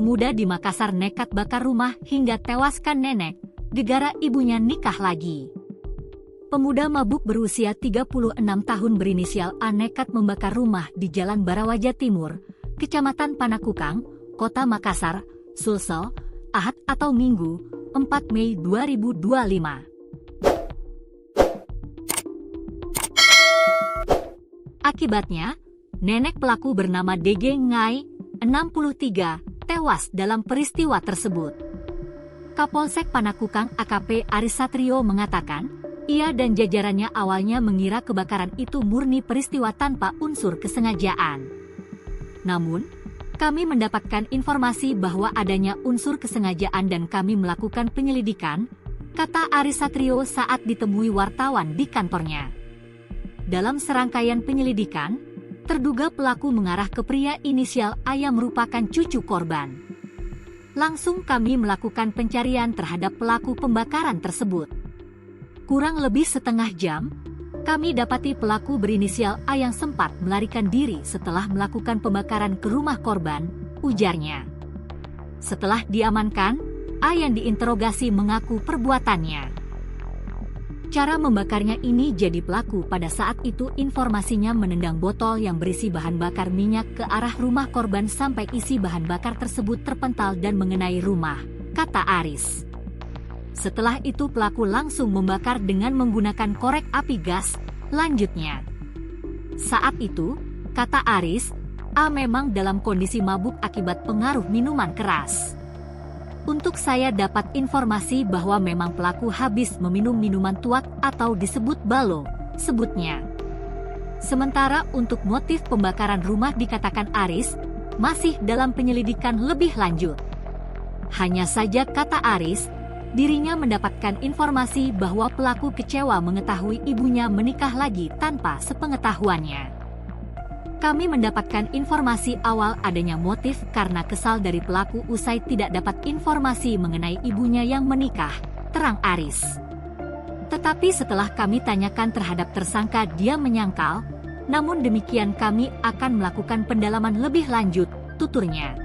Pemuda di Makassar nekat bakar rumah hingga tewaskan nenek, gegara ibunya nikah lagi. Pemuda mabuk berusia 36 tahun berinisial A nekat membakar rumah di Jalan Barawaja Timur, Kecamatan Panakukang, Kota Makassar, Sulsel, Ahad atau Minggu, 4 Mei 2025. Akibatnya, nenek pelaku bernama DG Ngai, 63, tewas dalam peristiwa tersebut. Kapolsek Panakukang AKP Aris Satrio mengatakan, ia dan jajarannya awalnya mengira kebakaran itu murni peristiwa tanpa unsur kesengajaan. Namun, kami mendapatkan informasi bahwa adanya unsur kesengajaan dan kami melakukan penyelidikan, kata Aris Satrio saat ditemui wartawan di kantornya. Dalam serangkaian penyelidikan, terduga pelaku mengarah ke pria inisial A yang merupakan cucu korban. Langsung kami melakukan pencarian terhadap pelaku pembakaran tersebut. Kurang lebih setengah jam, kami dapati pelaku berinisial A yang sempat melarikan diri setelah melakukan pembakaran ke rumah korban, ujarnya. Setelah diamankan, A yang diinterogasi mengaku perbuatannya. Cara membakarnya ini jadi pelaku pada saat itu informasinya menendang botol yang berisi bahan bakar minyak ke arah rumah korban sampai isi bahan bakar tersebut terpental dan mengenai rumah, kata Aris. Setelah itu pelaku langsung membakar dengan menggunakan korek api gas, lanjutnya. Saat itu, kata Aris, A memang dalam kondisi mabuk akibat pengaruh minuman keras. Untuk saya dapat informasi bahwa memang pelaku habis meminum minuman tuak atau disebut balo, sebutnya. Sementara untuk motif pembakaran rumah dikatakan Aris, masih dalam penyelidikan lebih lanjut. Hanya saja kata Aris, dirinya mendapatkan informasi bahwa pelaku kecewa mengetahui ibunya menikah lagi tanpa sepengetahuannya. Kami mendapatkan informasi awal adanya motif karena kesal dari pelaku usai tidak dapat informasi mengenai ibunya yang menikah, terang Aris. Tetapi setelah kami tanyakan terhadap tersangka dia menyangkal, namun demikian kami akan melakukan pendalaman lebih lanjut, tuturnya.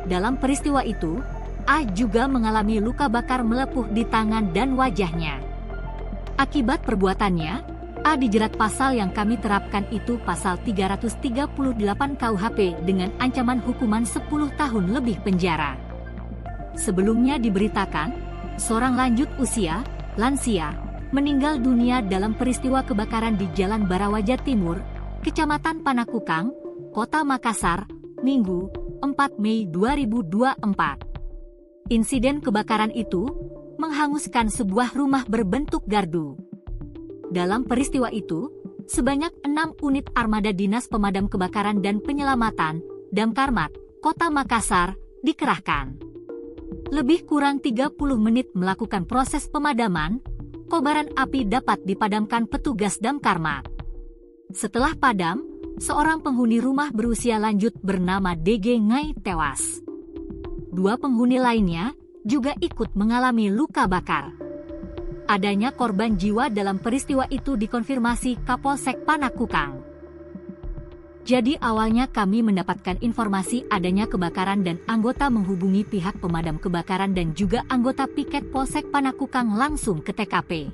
Dalam peristiwa itu, A juga mengalami luka bakar melepuh di tangan dan wajahnya. Akibat perbuatannya, A dijerat pasal yang kami terapkan itu pasal 338 KUHP dengan ancaman hukuman 10 tahun lebih penjara. Sebelumnya diberitakan, seorang lanjut usia, lansia, meninggal dunia dalam peristiwa kebakaran di Jalan Barawaja Timur, Kecamatan Panakukang, Kota Makassar, Minggu, 4 Mei 2024. Insiden kebakaran itu menghanguskan sebuah rumah berbentuk gardu. Dalam peristiwa itu, sebanyak 6 unit armada Dinas Pemadam Kebakaran dan Penyelamatan, Damkarmat, Kota Makassar, dikerahkan. Lebih kurang 30 menit melakukan proses pemadaman, kobaran api dapat dipadamkan petugas Damkarmat. Setelah padam, seorang penghuni rumah berusia lanjut bernama DG Ngai tewas. 2 penghuni lainnya juga ikut mengalami luka bakar. Adanya korban jiwa dalam peristiwa itu dikonfirmasi Kapolsek Panakukang. Jadi awalnya kami mendapatkan informasi adanya kebakaran dan anggota menghubungi pihak pemadam kebakaran dan juga anggota piket Polsek Panakukang langsung ke TKP.